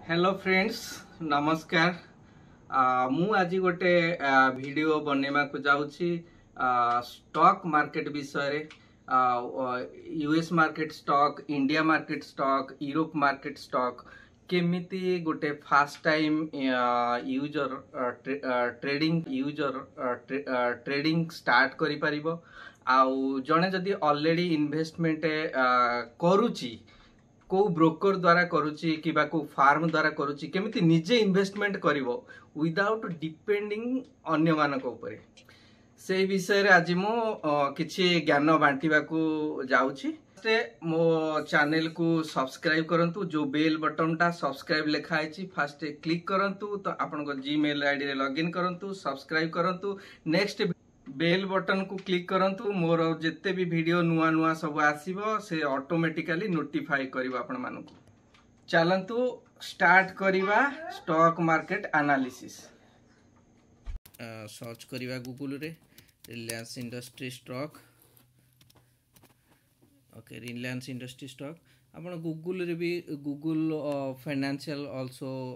Hello friends, नमस्कार। मु आज गोटे वीडियो बनेमा को जाउछि स्टॉक मार्केट विषय रे। US market stock, India market stock, Europe market stock केमिति गोटे fast time user trading start करि परिबो। आउ जणे जदि ऑलरेडी इन्वेस्टमेंट करूची को ब्रोकर द्वारा करुच्ची कि फार्म द्वारा करुच्ची केमिति निजे इन्वेस्टमेंट करिवो विदाउट डिपेंडिंग अन्य मानक उपरे से विषय रे आज मो किछि ज्ञान बांटिबा को जाउछि। मो चैनल को सब्सक्राइब करंतु, जो बेल बटन टा सब्सक्राइब लिखा है फास्ट क्लिक करंतु, तो आपन जीमेल आईडी रे लॉगिन करंतु, सब्सक्राइब करंतु। नेक्स्ट बेल बटन को क्लिक करंतु, मोर जिते भी वीडियो नुआ नुआ सब आसीबो से ऑटोमेटिकली नोटिफाई करिवो आपण मानकु। चलंतु स्टार्ट करिवा स्टॉक मार्केट एनालिसिस। सर्च करिवा गूगल रे Reliance industry stock. Okay, Reliance industry stock आपण गूगल रे भी गूगल फाइनेंशियल आल्सो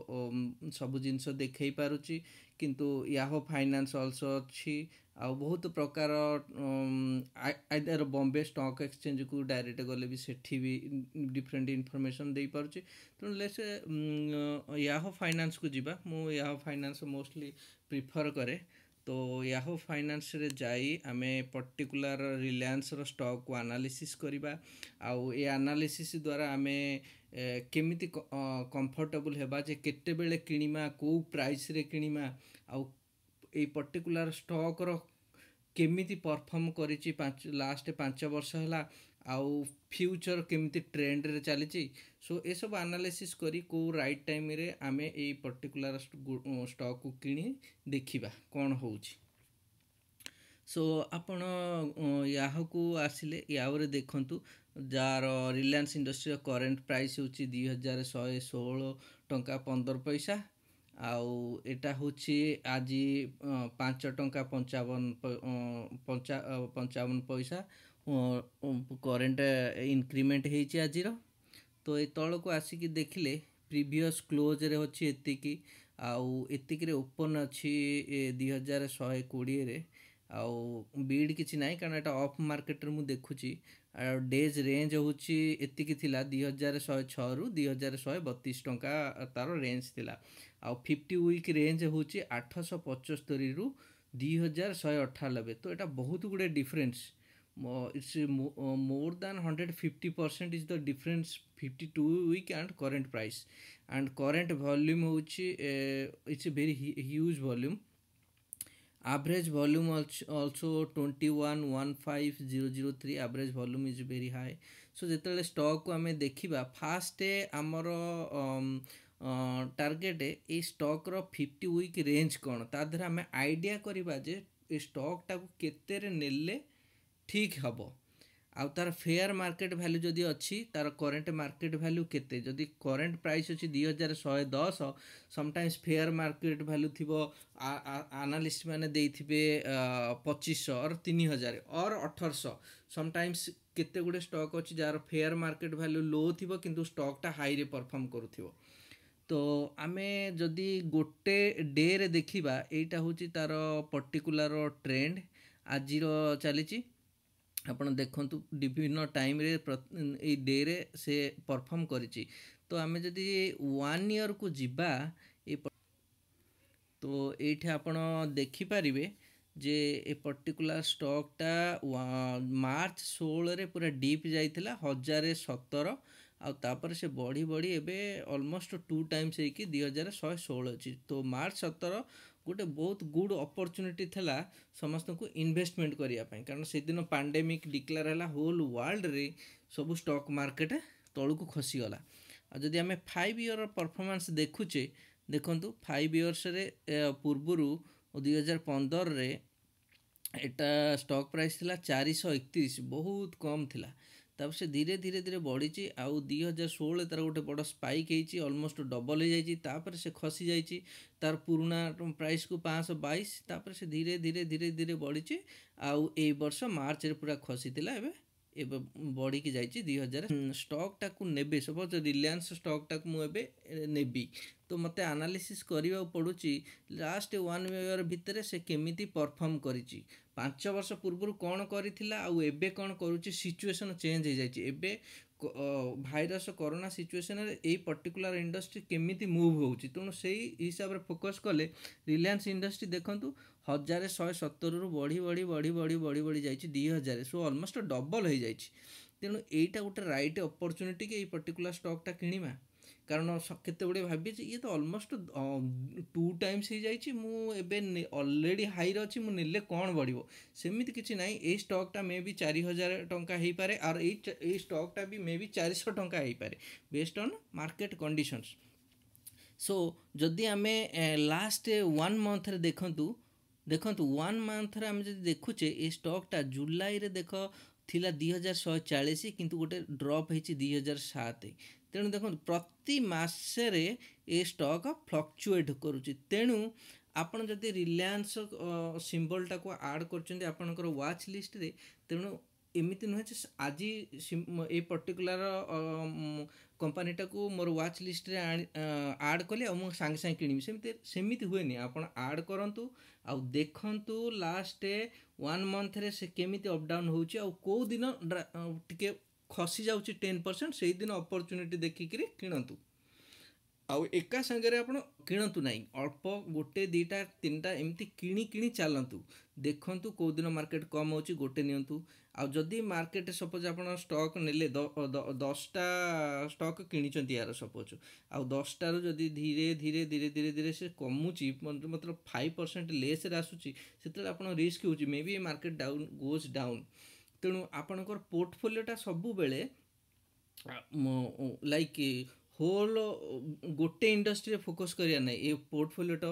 सब जिनस देखै पारुची, किंतु याहो फाइनेंस आल्सो अछि। आ बहुत प्रकार आइदर बॉम्बे स्टॉक एक्सचेंज को डायरेक्ट गले भी सेठी भी डिफरेंट इनफॉरमेशन दे पारुची। तो लेट्स याहो फाइनेंस को जीवा। मु याहो फाइनेंस मोस्टली प्रिफर करे। तो याहो फाइनेंस रे जाई आमे पर्टिकुलर रिलायंस रो स्टॉक को एनालिसिस करिबा। आउ ए एनालिसिस द्वारा आमे केमिति कंफर्टेबल हेबा जे केते बेले किनिमा, को प्राइस रे किनिमा, आउ ए पर्टिकुलर स्टॉक रो केमिति परफॉर्म करिछि लास्ट 5 वर्ष हला, आउ फ्यूचर केमिति ट्रेंड रे चलीछि। सो ए सब एनालिसिस करी को राइट टाइम रे आमे ए पर्टिकुलर स्टॉक को किनी देखिबा कोन होउछि। सो आपण याह को आसिले यावरे देखंतु, जार रिलायंस इंडस्ट्री करेंट प्राइस होछि 2116 टंका 15 पैसा। आउ एटा होछि आज 5 टंका 55 पैसा करेंट इंक्रीमेंट हेछि आज रो। तो ए तळ को आसिक देखिले प्रीवियस क्लोज रे होछि एतिकी, आउ एतिकी रे ओपन अछि 2120 रे। आउ बीड किछि नाही, कारण एटा ऑफ मार्केट रे मु देखुछि। डेज रेंज होछि एतिकी थिला 2106 रु 2132 टंका तार रेंज थिला। आउ 50 वीक रेंज होछि 875 रु 2198। तो एटा बहुत गुडे difference. It's more than 150% is the difference 52 week and current price, and current volume hochi it's a very huge volume. Average volume also 21,15003 average volume is very high. So जेतले stock को हमें देखिबा fast हमर target ए stock रो 50 week range कोन, ता धर हमें आइडिया करिबा जे ए स्टॉक टा को केते रे नेले ठीक हबो। आउ तार फेयर मार्केट वैल्यू जदि अच्छी, तार करेंट मार्केट वैल्यू केते, जदि करेंट प्राइस अच्छी 2110, समटाइम्स फेयर मार्केट वैल्यू थिबो एनालिस्ट माने देइथिबे 2500 और 3000 और 1800। समटाइम्स केते गुडे स्टॉक अच्छी जार फेयर मार्केट वैल्यू लो थिबो किंतु स्टॉक टा हाई रे परफॉर्म करूथिबो। तो आमे जदि गोटे डे रे देखिबा, एटा होची तार पर्टिकुलर ट्रेंड आज रो चलीची। आपण देखंतु विभिन्न टाइम रे ए डे रे से परफॉर्म करिछि। तो आमे जदि 1 ईयर को जिबा तो एठे आपण देखि परिबे जे ए पर्टिकुलर स्टॉक टा मार्च 16 रे पूरा डीप जाइथिला 1017, आ तापर से बढ़ी बढ़ी एबे ऑलमोस्ट 2 टाइम्स हे कि 2116 अछि। तो मार्च 17 गोटे बहुत गुड अपॉर्चुनिटी थिला समस्त को इन्वेस्टमेंट करिया पय, कारण से दिन पैंडेमिक डिक्लेयर हला होल वर्ल्ड रे, सब स्टॉक मार्केट तळु को खसी गला। आ जदि हमें 5 ईयर परफॉर्मेंस देखुचे, देखंतु 5 इयर्स रे पूर्वरु 2015 रे एटा स्टॉक प्राइस थिला 431, बहुत कम थिला। तब से धीरे धीरे धीरे बढ़ी। आउ 2016 तार गोटे बड़ स्पाइक होती, ऑलमोस्ट डबल हो जाइए, तापर से खसी जाइए तार पुराना प्राइस को 522, तापर से धीरे धीरे धीरे धीरे बढ़ी। आउ ए वर्ष मार्च रे पूरा खसी थिला, एबे ଏବେ ବଢ଼ିକି ଯାଇଛି 2000। ଷ୍ଟକ୍ଟାକୁ ନେବେ, ସପୋଜ୍ ରିଲାଏନ୍ସ ଷ୍ଟକ୍ଟାକୁ ମୁଁ ଏବେ ନେବି, ତ ମୋତେ ଆନାଲିସିସ୍ କରିବାକୁ ପଡ଼ୁଛି ଲାଷ୍ଟ 1 ଇୟର୍ ଭିତରେ ସେ କେମିତି ପରଫର୍ମ କରିଛି, 5 ବର୍ଷ ପୂର୍ବରୁ କ'ଣ କରିଥିଲା ଆଉ ଏବେ କ'ଣ କରୁଛି, ସିଚୁଏସନ୍ ଚେଞ୍ଜ ହେଇଯାଇଛି। ଏବେ ଭାଇରସ୍ କରୋନା ସିଚୁଏସନରେ ଏଇ ପର୍ଟିକୁଲାର ଇଣ୍ଡଷ୍ଟ୍ରି କେମିତି ମୁଭ୍ ହେଉଛି, ତେଣୁ ସେଇ ହିସାବରେ ଫୋକସ୍ କଲେ ରିଲାଏନ୍ସ ଇଣ୍ଡଷ୍ଟ୍ରି ଦେଖନ୍ତୁ 1170ରୁ ବଢ଼ି ଯାଇଛି 2000, ସୋ ଅଲମୋଷ୍ଟ ଡବଲ୍ ହେଇଯାଇଛି। ତେଣୁ ଏଇଟା ଗୋଟେ ରାଇଟ୍ ଅପରଚ୍ୟୁନିଟି କି ଏଇ ପର୍ଟିକୁଲାର ଷ୍ଟକ୍ଟା କିଣିବା, କାରଣ କେତେଗୁଡ଼ିଏ ଭାବିଛି ଇଏ ତ ଅଲମୋଷ୍ଟ 2 ଟାଇମ୍ସ ହେଇଯାଇଛି, ମୁଁ ଏବେ ଅଲରେଡ଼ି ହାଇରେ ଅଛି, ମୁଁ ନେଲେ କ'ଣ ବଢ଼ିବ, ସେମିତି କିଛି ନାହିଁ। ଏଇ ଷ୍ଟକ୍ଟା ମେ ବି 4000 ଟଙ୍କା ହେଇପାରେ, ଆଉ ଏଇ ଷ୍ଟକ୍ଟା ବି ମେ ବି 400 ଟଙ୍କା ହେଇପାରେ based on market conditions. So ଯଦି ଆମେ ଲାଷ୍ଟ 1 ମନ୍ଥରେ ଦେଖନ୍ତୁ 1 ମନ୍ଥରେ ଆମେ ଯଦି ଦେଖୁଛେ ଏ ଷ୍ଟକ୍ଟା ଜୁଲାଇରେ ଦେଖ ଥିଲା 2140, କିନ୍ତୁ ଗୋଟେ ଡ୍ରପ୍ ହେଇଛି 2007। ତେଣୁ ଦେଖନ୍ତୁ ପ୍ରତି ମାସରେ ଏ ଷ୍ଟକ୍ ଫ୍ଲକ୍ଚୁଏଟ୍ କରୁଛି। ତେଣୁ ଆପଣ ଯଦି ରିଲାଏନ୍ସ ସିମ୍ବଲଟାକୁ ଆଡ଼୍ କରୁଛନ୍ତି ଆପଣଙ୍କର ୱାଚ୍ ଲିଷ୍ଟରେ, ତେଣୁ ଏମିତି ନୁହେଁ ଯେ ଆଜି ଏଇ ପର୍ଟିକୁଲାର କମ୍ପାନୀଟାକୁ ମୋର ୱାଚ୍ ଲିଷ୍ଟରେ ଆଡ଼୍ କଲି ଆଉ ମୁଁ ସାଙ୍ଗେ ସାଙ୍ଗେ କିଣିବି, ସେମିତି ହୁଏନି। ଆପଣ ଆଡ଼୍ କରନ୍ତୁ ଆଉ ଦେଖନ୍ତୁ ଲାଷ୍ଟ 1 ମନ୍ଥରେ ସେ କେମିତି ଅପଡାଉନ୍ ହେଉଛି, ଆଉ କେଉଁ ଦିନ ଟିକେ ଖସି ଯାଉଛି 10%, ସେଇଦିନ ଅପରଚ୍ୟୁନିଟି ଦେଖିକିରି କିଣନ୍ତୁ। ଆଉ ଏକା ସାଙ୍ଗରେ ଆପଣ କିଣନ୍ତୁ ନାହିଁ, ଅଳ୍ପ 1 2 3ଟା ଏମିତି କିଣି ଚାଲନ୍ତୁ, ଦେଖନ୍ତୁ କେଉଁ ଦିନ ମାର୍କେଟ କମ୍ ହେଉଛି ଗୋଟେ ନିଅନ୍ତୁ। ଆଉ ଯଦି ମାର୍କେଟ ସପୋଜ୍ ଆପଣ ଷ୍ଟକ୍ ନେଲେ 10ଟା ଷ୍ଟକ୍ କିଣିଛନ୍ତି ୟାର ସପୋଜ୍, ଆଉ 10ଟାରୁ ଯଦି ଧୀରେ ସେ କମୁଛି, ମାତ୍ର 5% ଲେସ୍ରେ ଆସୁଛି, ସେତେବେଳେ ଆପଣ ରିସ୍କ ହେଉଛି ମେ ବି ମାର୍କେଟ ଗୋଜ୍ ଡାଉନ୍। ତେଣୁ ଆପଣଙ୍କର ପୋର୍ଟଫୋଲିଓଟା ସବୁବେଳେ ଲାଇକ୍ ହୋଲ୍ ଗୋଟେ ଇଣ୍ଡଷ୍ଟ୍ରିରେ ଫୋକସ୍ କରିବା ନାହିଁ। ଏ ପୋର୍ଟଫୋଲିଓଟା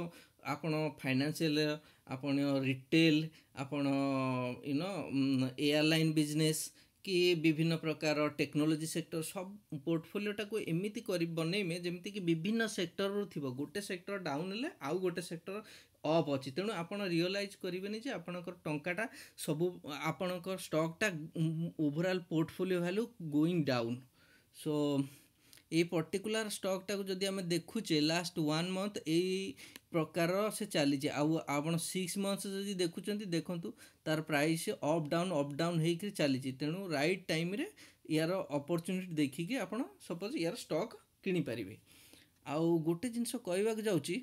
ଆପଣ ଫାଇନାନ୍ସିଆଲ, ଆପଣ ରିଟେଲ, ଆପଣ ଏୟାରଲାଇନ୍ ବିଜନେସ୍ କି ବିଭିନ୍ନ ପ୍ରକାର ଟେକ୍ନୋଲୋଜି ସେକ୍ଟର, ସବୁ ପୋର୍ଟଫୋଲିଓଟାକୁ ଏମିତି ବନେଇବେ ଯେମିତିକି ବିଭିନ୍ନ ସେକ୍ଟରରୁ ଥିବ, ଗୋଟେ ସେକ୍ଟର ଡାଉନ୍ ହେଲେ ଆଉ ଗୋଟେ ସେକ୍ଟର ଅପ୍ ଅଛି। ତେଣୁ ଆପଣ ରିଅଲାଇଜ୍ କରିବେନି ଯେ ଆପଣଙ୍କର ଟଙ୍କାଟା ସବୁ ଆପଣଙ୍କର ଷ୍ଟକ୍ଟା overall portfolio value going down. So ଏଇ ପର୍ଟିକୁଲାର ଷ୍ଟକ୍ଟାକୁ ଯଦି ଆମେ ଦେଖୁଛେ ଲାଷ୍ଟ 1 ମନ୍ଥ ଏଇ ପ୍ରକାର ସେ ଚାଲିଛି, ଆଉ ଆପଣ 6 ମନ୍ଥସ୍ ଯଦି ଦେଖୁଛନ୍ତି ଦେଖନ୍ତୁ ତାର ପ୍ରାଇସ୍ ଅପ୍ ଡାଉନ୍ ହେଇକି ଚାଲିଛି। ତେଣୁ ରାଇଟ୍ ଟାଇମ୍ରେ ୟାର ଅପରଚ୍ୟୁନିଟି ଦେଖିକି ଆପଣ ସପୋଜ୍ ୟାର ଷ୍ଟକ୍ କିଣିପାରିବେ। ଆଉ ଗୋଟେ ଜିନିଷ କହିବାକୁ ଯାଉଛି,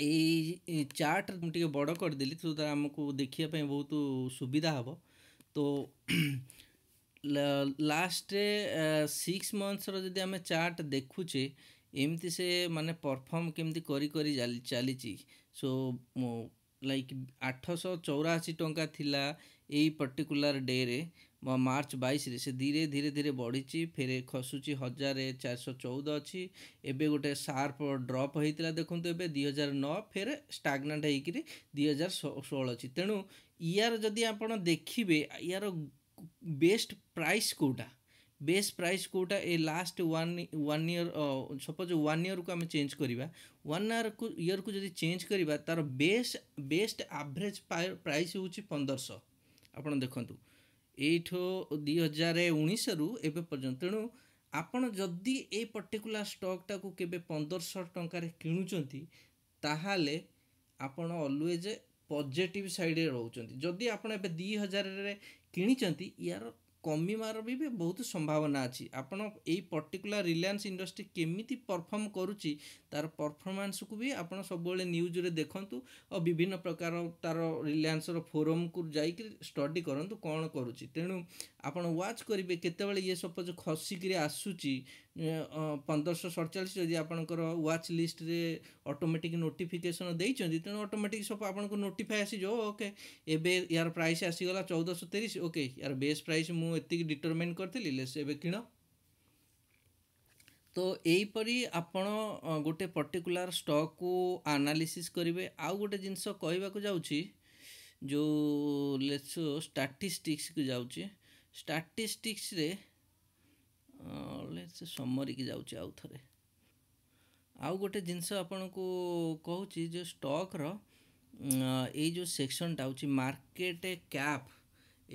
ଏଇ ଚାର୍ଟ ମୁଁ ଟିକେ ବଡ଼ କରିଦେଲି ତ ଆମକୁ ଦେଖିବା ପାଇଁ ବହୁତ ସୁବିଧା ହେବ। ତ ଲାଷ୍ଟ 6 ମନ୍ଥସ୍ର ଯଦି ଆମେ ଚାର୍ଟ ଦେଖୁଛେ, ଏମିତି ସେ ମାନେ ପରଫର୍ମ କେମିତି କରି ଚାଲିଛି। ସୋ ଲାଇକ୍ 884 ଟଙ୍କା ଥିଲା ଏଇ ପର୍ଟିକୁଲାର ଡେରେ, ମାର୍ଚ୍ଚ 22ରେ ସେ ଧୀରେ ବଢ଼ିଛି, ଫେରେ ଖସୁଛି 1414 ଅଛି। ଏବେ ଗୋଟେ ସାର୍ପ ଡ୍ରପ୍ ହେଇଥିଲା ଦେଖନ୍ତୁ ଏବେ 2009, ଫେରେ ଷ୍ଟାଗନାଣ୍ଟ ହେଇକିରି 2016 ଅଛି। ତେଣୁ ୟାର ଯଦି ଆପଣ ଦେଖିବେ ୟାର ବେଷ୍ଟ ପ୍ରାଇସ୍ କେଉଁଟା ଏ ଲାଷ୍ଟ 1 ଇୟର୍, ସପୋଜ୍ 1 ଇୟର୍କୁ ଆମେ ଚେଞ୍ଜ କରିବା, 1 ଇୟର୍କୁ ଯଦି ଚେଞ୍ଜ କରିବା ତାର ବେଷ୍ଟ ଆଭରେଜ୍ ପ୍ରାଇସ୍ ହେଉଛି 1500। ଆପଣ ଦେଖନ୍ତୁ ଏଇଠୁ 2019ରୁ ଏବେ ପର୍ଯ୍ୟନ୍ତ। ତେଣୁ ଆପଣ ଯଦି ଏଇ ପର୍ଟିକୁଲାର ଷ୍ଟକ୍ଟାକୁ କେବେ 1500 ଟଙ୍କାରେ କିଣୁଛନ୍ତି, ତାହେଲେ ଆପଣ ଅଲୱେଜ୍ ପଜିଟିଭ୍ ସାଇଡ଼୍ରେ ରହୁଛନ୍ତି। ଯଦି ଆପଣ ଏବେ 2000ରେ କିଣିଛନ୍ତି, ୟାର କମିବାର ବି ବହୁତ ସମ୍ଭାବନା ଅଛି। ଆପଣ ଏଇ ପର୍ଟିକୁଲାର ରିଲାଏନ୍ସ ଇଣ୍ଡଷ୍ଟ୍ରି କେମିତି ପରଫର୍ମ କରୁଛି, ତାର ପରଫର୍ମାନ୍ସକୁ ବି ଆପଣ ସବୁବେଳେ ନ୍ୟୁଜ୍ରେ ଦେଖନ୍ତୁ, ଆଉ ବିଭିନ୍ନ ପ୍ରକାର ତାର ରିଲାଏନ୍ସର ଫୋରମ୍କୁ ଯାଇକି ଷ୍ଟଡି କରନ୍ତୁ କ'ଣ କରୁଛି। ତେଣୁ ଆପଣ ୱାଚ୍ କରିବେ କେତେବେଳେ ଇଏ ସପୋଜ୍ ଖସିକିରି ଆସୁଛି 1547, ଯଦି ଆପଣଙ୍କର ୱାଚ୍ ଲିଷ୍ଟରେ ଅଟୋମେଟିକ୍ ନୋଟିଫିକେସନ୍ ଦେଇଛନ୍ତି, ତେଣୁ ଅଟୋମେଟିକ୍ ସବୁ ଆପଣଙ୍କୁ ନୋଟିଫାଏ ଆସିଯିବ, ଓକେ ଏବେ ୟାର ପ୍ରାଇସ୍ ଆସିଗଲା 1430, ଓକେ ୟାର ବେସ୍ ପ୍ରାଇସ୍ ମୁଁ ଏତିକି ଡିଟରମାଇନ୍ କରିଥିଲି, ଲେଟ୍ସ ଏବେ କିଣ। ତ ଏଇପରି ଆପଣ ଗୋଟେ ପର୍ଟିକୁଲାର ଷ୍ଟକ୍କୁ ଆନାଲିସିସ୍ କରିବେ। ଆଉ ଗୋଟେ ଜିନିଷ କହିବାକୁ ଯାଉଛି, ଯେଉଁ ଷ୍ଟାଟିଷ୍ଟିକ୍ସକୁ ଯାଉଛି, ଷ୍ଟାଟିଷ୍ଟିକ୍ସରେ ସମରିକି ଯାଉଛି ଆଉ ଥରେ। ଆଉ ଗୋଟେ ଜିନିଷ ଆପଣଙ୍କୁ କହୁଛି ଯେ ଷ୍ଟକ୍ର ଏଇ ଯେଉଁ ସେକ୍ସନଟା ହେଉଛି ମାର୍କେଟ କ୍ୟାପ୍,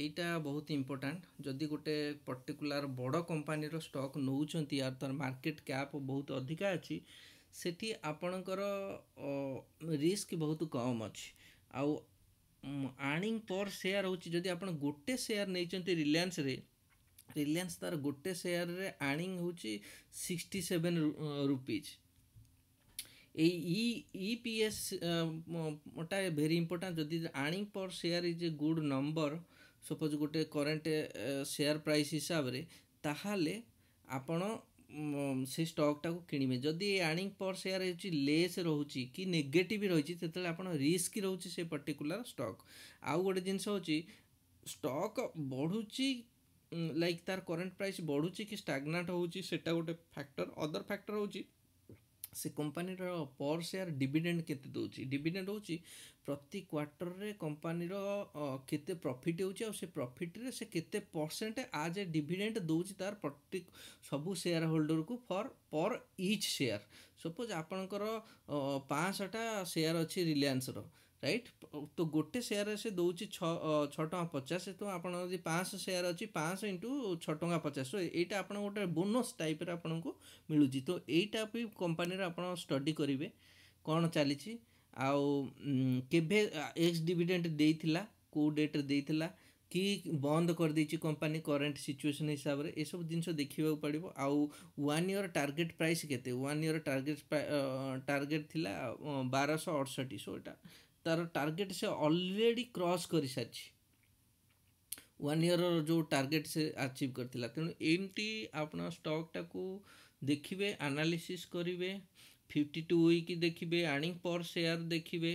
এইটা ବହୁତ ଇମ୍ପୋର୍ଟାଣ୍ଟ। ଯଦି ଗୋଟେ ପର୍ଟିକୁଲାର ବଡ଼ କମ୍ପାନୀର ଷ୍ଟକ୍ ନେଉଛନ୍ତି ଆର୍ ତାର ମାର୍କେଟ କ୍ୟାପ୍ ବହୁତ ଅଧିକା ଅଛି, ସେଠି ଆପଣଙ୍କର ରିସ୍କ ବହୁତ କମ୍ ଅଛି। ଆଉ ଆର୍ନିଂ ପର୍ ସେୟାର ହେଉଛି, ଯଦି ଆପଣ ଗୋଟେ ସେୟାର ନେଇଛନ୍ତି ରିଲାଏନ୍ସରେ, ରିଲାଏନ୍ସ ତାର ଗୋଟେ ସେୟାରରେ ଆର୍ନିଂ ହେଉଛି 67 ରୁପିଜ୍। এই ইপিএস টা ভেরি ইম্পর্টান্ট। যদি earning per share is a good number, suppose গোটে করেন্ট সেয়ার প্রাইস হিসাবে, তাহলে ଆପଣ ସେ ଷ୍ଟକ୍ଟାକୁ କିଣିବେ। ଯଦି ଆର୍ନିଂ ପର୍ ସେୟାର ହେଉଛି ଲେସ୍ ରହୁଛି କି ନେଗେଟିଭ୍ ରହିଛି, ସେତେବେଳେ ଆପଣ ରିସ୍କ ରହୁଛି ସେ ପର୍ଟିକୁଲାର ଷ୍ଟକ୍। ଆଉ ଗୋଟେ ଜିନିଷ ହେଉଛି, ଷ୍ଟକ୍ ବଢ଼ୁଛି ଲାଇକ୍ ତାର କରେଣ୍ଟ ପ୍ରାଇସ୍ ବଢ଼ୁଛି କି ଷ୍ଟାଗନାଣ୍ଟ ହେଉଛି, ସେଟା ଗୋଟେ ଫ୍ୟାକ୍ଟର। ଅଦର ଫ୍ୟାକ୍ଟର ହେଉଛି ସେ କମ୍ପାନୀର ପର୍ ସେୟାର ଡିଭିଡେଣ୍ଡ କେତେ ଦେଉଛି। ଡିଭିଡେଣ୍ଡ ହେଉଛି ପ୍ରତି କ୍ୱାର୍ଟରରେ କମ୍ପାନୀର କେତେ ପ୍ରଫିଟ୍ ହେଉଛି, ଆଉ ସେ ପ୍ରଫିଟ୍ରେ ସେ କେତେ ପରସେଣ୍ଟ ଆଜ୍ ଏ ଡିଭିଡେଣ୍ଡ ଦେଉଛି ତାର ସବୁ ସେୟାର ହୋଲ୍ଡରକୁ ପର୍ ଇଚ୍ ସେୟାର। ସପୋଜ୍ ଆପଣଙ୍କର 500ଟା ସେୟାର ଅଛି ରିଲାଏନ୍ସର, ରାଇଟ୍? ତ ଗୋଟେ ସେୟାର ସେ ଦେଉଛି 6.50 ଟଙ୍କା। ଆପଣ ଯଦି 500 ସେୟାର ଅଛି, 500 ଇଣ୍ଟୁ 6.50, ଏଇଟା ଆପଣ ଗୋଟେ ବୋନସ୍ ଟାଇପ୍ରେ ଆପଣଙ୍କୁ ମିଳୁଛି। ତ ଏଇଟା ବି କମ୍ପାନୀର ଆପଣ ଷ୍ଟଡି କରିବେ କ'ଣ ଚାଲିଛି, ଆଉ କେବେ ଏକ୍ସ ଡିଭିଡେଣ୍ଡ ଦେଇଥିଲା, କେଉଁ ଡେଟ୍ରେ ଦେଇଥିଲା, କି ବନ୍ଦ କରିଦେଇଛି କମ୍ପାନୀ କରେଣ୍ଟ ସିଚୁଏସନ୍ ହିସାବରେ, ଏସବୁ ଜିନିଷ ଦେଖିବାକୁ ପଡ଼ିବ। ଆଉ 1 ଇୟର ଟାର୍ଗେଟ୍ ପ୍ରାଇସ୍ କେତେ? 1 ଇୟର ଟାର୍ଗେଟ୍ ଥିଲା 1268। ସୋ ଏଇଟା ତାର ଟାର୍ଗେଟ୍ ସେ ଅଲରେଡ଼ି କ୍ରସ୍ କରିସାରିଛି, 1 ଇୟରର ଯେଉଁ ଟାର୍ଗେଟ୍ ସେ ଆଚିଭ୍ କରିଥିଲା। ତେଣୁ ଏମିତି ଆପଣ ଷ୍ଟକ୍ଟାକୁ ଦେଖିବେ, ଆନାଲିସିସ୍ କରିବେ, 52 ୱିକ୍ ଦେଖିବେ, ଆର୍ନିଂ ପର୍ ସେୟାର ଦେଖିବେ,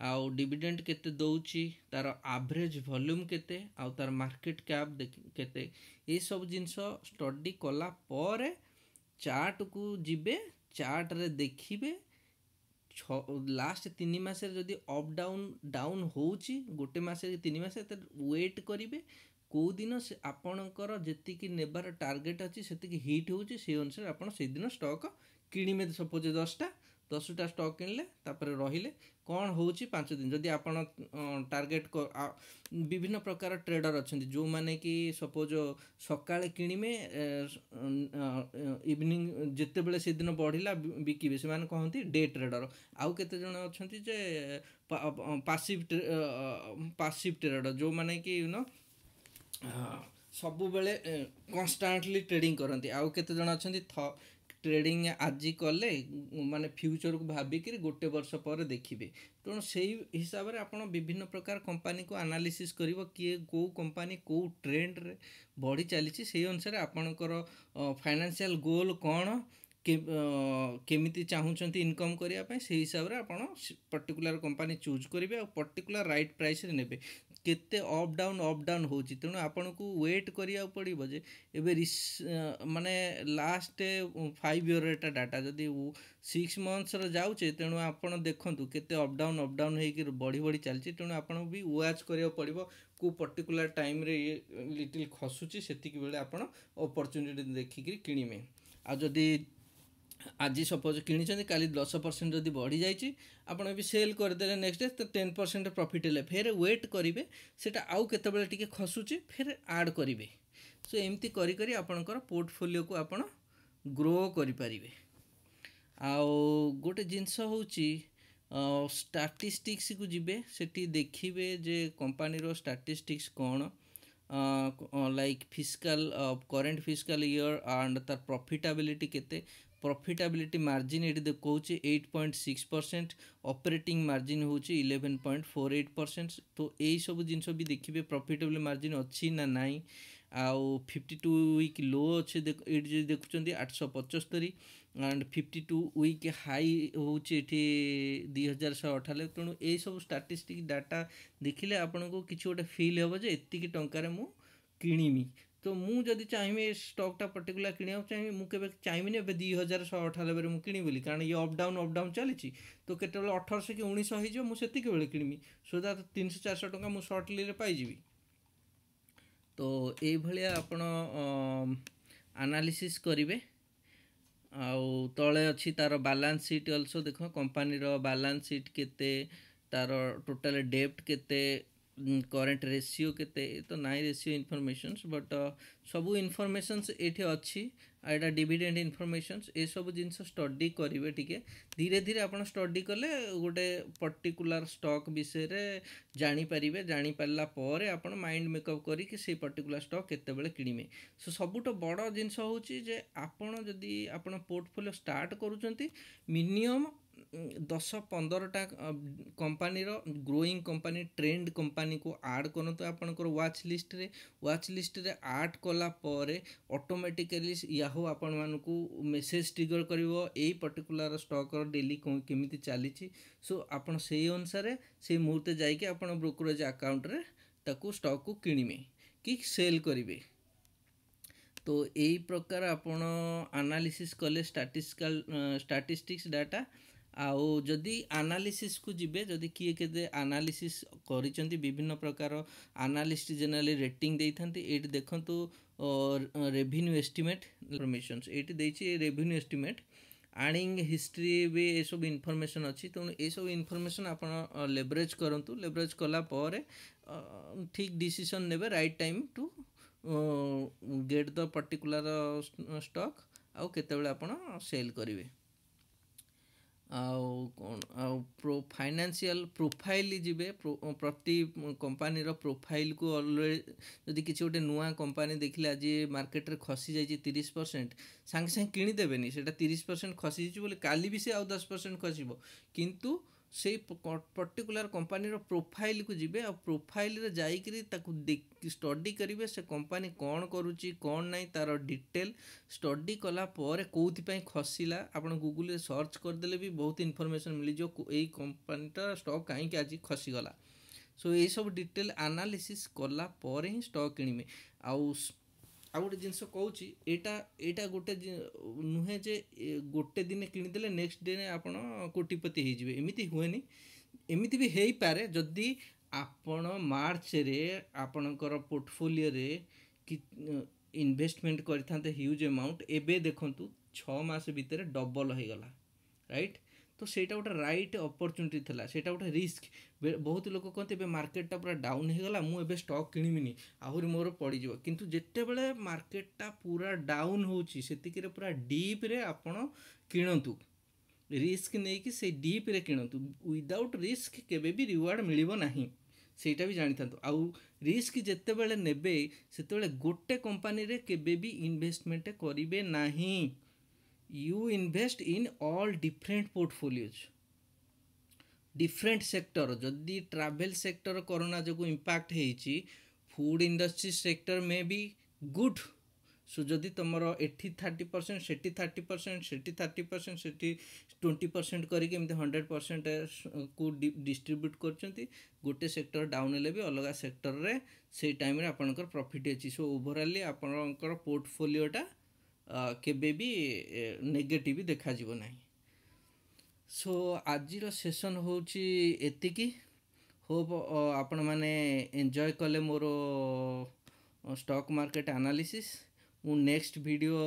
ଆଉ ଡିଭିଡେଣ୍ଡ କେତେ ଦେଉଛି, ତାର ଆଭରେଜ୍ ଭଲ୍ୟୁମ୍ କେତେ, ଆଉ ତାର ମାର୍କେଟ କ୍ୟାପ୍ କେତେ, ଏସବୁ ଜିନିଷ ଷ୍ଟଡି କଲା ପରେ ଚାର୍ଟକୁ ଯିବେ। ଚାର୍ଟରେ ଦେଖିବେ ଲାଷ୍ଟ 3 ମାସରେ ଯଦି ଅପ୍ ଡାଉନ୍ ହେଉଛି, ଗୋଟେ ମାସରେ 3 ମାସ, ଏତେ ୱେଟ୍ କରିବେ କେଉଁ ଦିନ ଆପଣଙ୍କର ଯେତିକି ନେବାର ଟାର୍ଗେଟ୍ ଅଛି ସେତିକି ହିଟ୍ ହେଉଛି, ସେଇ ଅନୁସାରେ ଆପଣ ସେଇଦିନ ଷ୍ଟକ୍ କିଣିବେ। ସପୋଜ୍ 10ଟା ଷ୍ଟକ୍ କିଣିଲେ, ତାପରେ ରହିଲେ କ'ଣ ହେଉଛି 5 ଦିନ। ଯଦି ଆପଣ ଟାର୍ଗେଟ୍, ବିଭିନ୍ନ ପ୍ରକାର ଟ୍ରେଡର ଅଛନ୍ତି ଯେଉଁମାନେ କି ସପୋଜ୍ ସକାଳେ କିଣିବେ, ଇଭିନିଂ ଯେତେବେଳେ ସେଦିନ ବଢ଼ିଲା ବିକିବେ, ସେମାନେ କହନ୍ତି ଡେ ଟ୍ରେଡର। ଆଉ କେତେ ଜଣ ଅଛନ୍ତି ଯେ ପାସିଭ୍ ଟ୍ରେଡର, ଯେଉଁମାନେ କି ସବୁବେଳେ କନଷ୍ଟାଣ୍ଟଲି ଟ୍ରେଡ଼ିଂ କରନ୍ତି। ଆଉ କେତେ ଜଣ ଅଛନ୍ତି ଟ୍ରେଡ଼ିଂ ଆଜି କଲେ, ମାନେ ଫ୍ୟୁଚରକୁ ଭାବିକିରି ଗୋଟେ ବର୍ଷ ପରେ ଦେଖିବେ। ତେଣୁ ସେଇ ହିସାବରେ ଆପଣ ବିଭିନ୍ନ ପ୍ରକାର କମ୍ପାନୀକୁ ଆନାଲିସିସ୍ କରିବ, କିଏ କେଉଁ କମ୍ପାନୀ କେଉଁ ଟ୍ରେଣ୍ଡରେ ବଢ଼ି ଚାଲିଛି, ସେଇ ଅନୁସାରେ ଆପଣଙ୍କର ଫାଇନାନ୍ସିଆଲ ଗୋଲ୍ କ'ଣ, କେମିତି ଚାହୁଁଛନ୍ତି ଇନକମ୍ କରିବା ପାଇଁ, ସେଇ ହିସାବରେ ଆପଣ ପର୍ଟିକୁଲାର କମ୍ପାନୀ ଚୁଜ୍ କରିବେ, ଆଉ ପର୍ଟିକୁଲାର ରାଇଟ୍ ପ୍ରାଇସ୍ରେ ନେବେ। କେତେ ଅପ୍ ଡାଉନ୍ ହେଉଛି, ତେଣୁ ଆପଣଙ୍କୁ ୱେଟ୍ କରିବାକୁ ପଡ଼ିବ ଯେ ଏବେ ମାନେ ଲାଷ୍ଟ 5 ଇୟର ଏଟା ଡାଟା, ଯଦି 6 ମନ୍ଥସର ଯାଉଛେ, ତେଣୁ ଆପଣ ଦେଖନ୍ତୁ କେତେ ଅପ୍ ଡାଉନ୍ ହେଇକି ବଢ଼ି ଚାଲିଛି। ତେଣୁ ଆପଣଙ୍କୁ ବି ୱାଚ୍ କରିବାକୁ ପଡ଼ିବ କେଉଁ ପର୍ଟିକୁଲାର ଟାଇମ୍ରେ ଲିଟିଲ୍ ଖସୁଛି, ସେତିକି ବେଳେ ଆପଣ ଅପରଚ୍ୟୁନିଟି ଦେଖିକିରି କିଣିବେ। ଆଉ ଯଦି ଆଜି ସପୋଜ୍ କିଣିଛନ୍ତି, କାଲି 10% ଯଦି ବଢ଼ିଯାଇଛି, ଆପଣ ବି ସେଲ୍ କରିଦେଲେ, ନେକ୍ସଟ ଡେ 10% ପ୍ରଫିଟ୍ ହେଲେ ଫେର୍ ୱେଟ୍ କରିବେ, ସେଇଟା ଆଉ କେତେବେଳେ ଟିକେ ଖସୁଛି ଫେର୍ ଆଡ଼୍ କରିବେ। ସୋ ଏମିତି କରି ଆପଣଙ୍କର ପୋର୍ଟଫୋଲିଓକୁ ଆପଣ ଗ୍ରୋ କରିପାରିବେ। ଆଉ ଗୋଟେ ଜିନିଷ ହେଉଛି, ଷ୍ଟାଟିଷ୍ଟିକ୍ସକୁ ଯିବେ, ସେଠି ଦେଖିବେ ଯେ କମ୍ପାନୀର ଷ୍ଟାଟିଷ୍ଟିକ୍ସ କ'ଣ, like current fiscal year and ତାର ପ୍ରଫିଟାବିଲିଟି କେତେ। ପ୍ରଫିଟାବିଲିଟି ମାର୍ଜିନ୍ ଏଠି ଦେଖାଉଛି 8.6%, ଅପରେଟିଂ ମାର୍ଜିନ୍ ହେଉଛି 11.48%। ତ ଏଇସବୁ ଜିନିଷ ବି ଦେଖିବେ, ପ୍ରଫିଟାବିଲିଟି ମାର୍ଜିନ୍ ଅଛି ନା ନାହିଁ। ଆଉ 52 ୱିକ୍ ଲୋ ଅଛି, ଏଇଠି ଯଦି ଦେଖୁଛନ୍ତି 875, ଆଣ୍ଡ 52 ୱିକ୍ ହାଇ ହେଉଛି ଏଠି 2198। ତେଣୁ ଏଇସବୁ ଷ୍ଟାଟିଷ୍ଟିକ୍ ଡାଟା ଦେଖିଲେ ଆପଣଙ୍କୁ କିଛି ଗୋଟେ ଫିଲ୍ ହେବ ଯେ ଏତିକି ଟଙ୍କାରେ ମୁଁ କିଣିବି। ତ ମୁଁ ଯଦି ଚାହିଁବି ଏ ଷ୍ଟକ୍ଟା ପର୍ଟିକୁଲାର କିଣିବାକୁ ଚାହିଁବି, ମୁଁ କେବେ ଚାହିଁବିନି ଏବେ 2198ରେ ମୁଁ କିଣିବି ବୋଲି, କାରଣ ଇଏ ଅପ୍ ଡାଉନ୍ ଚାଲିଛି। ତ କେତେବେଳେ 1800 କି 1900 ହେଇଯିବ, ମୁଁ ସେତିକି ବେଳେ କିଣିବି, ସୋ ଦ୍ୟାଟ୍ 300-400 ଟଙ୍କା ମୁଁ ସର୍ଟଲିରେ ପାଇଯିବି। ତ ଏଇଭଳିଆ ଆପଣ ଆନାଲିସିସ୍ କରିବେ। ଆଉ ତଳେ ଅଛି ତାର ବାଲାନ୍ସ ସିଟ୍ ଅଲସୋ, ଦେଖ କମ୍ପାନୀର ବାଲାନ୍ସ ସିଟ୍ କେତେ, ତାର ଟୋଟାଲ ଡେପ୍ଟ କେତେ, करेंट रेशियो केते तो नाई रेशियो इनफॉरमेशंस बट सबू इनफॉरमेशंस एठी अछि एटा डिविडेंड इनफॉरमेशंस ए सब जिंस स्टडी करिवे टिके धीरे धीरे आपण स्टडी कले गोटे पर्टिकुलर स्टॉक विषय रे जानि परिबे जानि पाला परे आपण माइंड मेकअप करी कि से पर्टिकुलर स्टॉक केते बेले किनिमे सो सबुटो बड़ जिंस होउची जे आपण जदी आपण पोर्टफोलियो स्टार्ट करूचंती मिनिमम 10-15टा कंपनी रो ग्रोइंग कंपनी ट्रेंड कंपनी को ऐड करंतु आपनकर वाच लिस्ट रे ऐड कला परे ऑटोमेटिकली याहू आपण मानकू मेसेज ट्रिगर करिवो एई पर्टिकुलर स्टॉक रो डेली केमिति चलीची सो आपण सेही अनुसार से मुहूर्ते जाई कि आपण ब्रोकरेज अकाउंट रे ताकू स्टॉक को किनिमे कि सेल करिवे तो यही प्रकार आपण एनालिसिस कले स्टैटिस्टिक्स डाटा आउ जदि एनालिसिस को जिबे जदि किए केते एनालिसिस करिसेंती विभिन्न प्रकार एनालिस्ट जनरली रेटिंग देइथांती एटी देखंतु रेवेन्यू एस्टिमेट इनफॉरमेशंस एटी देइछि रेवेन्यू एस्टिमेट अर्निंग हिस्ट्री भी ए सब इनफॉरमेशन अच्छी तो ये सब इनफॉरमेशन आपण लेवरेज करंतु लेवरेज कला परे ठीक डिसीजन नेबे right time to get the particular stock आउ केते बेले आपण सेल करिवे आउ फाइनेंशियल प्रोफाइल जिबे प्रति कंपनी रो प्रोफाइल को ऑलरेडी जदि किसी गोटे नुआ कंपनी देखिले आज मार्केट रे खसी जाइए 30% सांगे सांगे किनी देबेनी सेटा 30% खसी जाइए बोले काली भी से आउ 10% खसिबो किंतु से पर्टिकुलर कंपनी रो प्रोफाइल को जिबे आ प्रोफाइल रे जाई करी ताकू स्टडी करिवे से कंपनी कोन करूची कोन नाही तार डिटेल स्टडी कला परे कोउथि पई खसिला आपण गूगल रे सर्च कर देले भी बहुत इनफॉरमेशन मिली जो एई कंपनीटा स्टॉक काहे कि आज खसी गला सो ए सब डिटेल एनालिसिस कला परे ही स्टॉक किनिमे आउ गोटे जिनस कहूँ एटा गोटे नुहे जे गोटे दिन किनीदे नेक्स्ट डे आपण कोटिपति हो एमती हुए एमती भी हो पारे जदि आपण मार्च रे आपणकर पोर्टफोलियो रे कि इन्वेस्टमेंट करते ह्यूज अमाउंट एबे देखंतु 6 मास भितर डबल हो गला राइट तो सेटा गोटे राइट अपॉर्चुनिटी थिला सेटा गोटे रिस्क बहुत लोग कहते हैं मार्केटा पूरा डाउन हो गला मु एबे स्टॉक किनिमिनी आहुरी मोर पड़ी जिवो किंतु जेते बेले मार्केटा पूरा डाउन होची सेतिकी रे पूरा डीप रे आपण किणंतु रिस्क नहीं कि से डीप रे किणंतु विदाउट रिस्क केबे भी रिवार्ड मिलिबो नाही सेटा भी जानि थांतु आउ रिस्क जेते बेले नेबे सेते बेले गोटे कंपनी रे केबे भी इन्वेस्टमेंट करिवे नाही you invest in all different portfolios different sector जदि travel sector कोरोना जो इम्पैक्ट हेची फूड इंडस्ट्री सेक्टर में भी गुड सो जदि तुमरो एठी 30% सेठी 30% सेठी 30% सेठी 20% करके एमते 100% को डिस्ट्रीब्यूट करचंती गोटे सेक्टर डाउन हेले भी अलग सेक्टर रे से टाइम रे आपनकर प्रॉफिट अछि सो ओवरऑली आपनकर पोर्टफोलियोटा केबे भी नेगेटिव देखा जीव नाही सो आजिर सेशन होची एतिकी होप आपण माने एंजॉय कले मोर स्टॉक मार्केट एनालिसिस मु नेक्स्ट वीडियो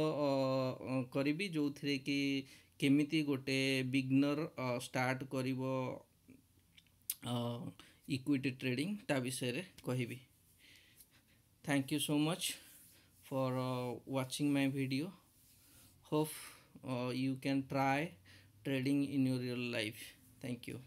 करिबी जो थरे कि केमिति गोटे बिगनर स्टार्ट करिवो इक्विटी ट्रेडिंग ता विषय रे कहिबी thank you so much for watching my video. Hope you can try trading in your real life. Thank you.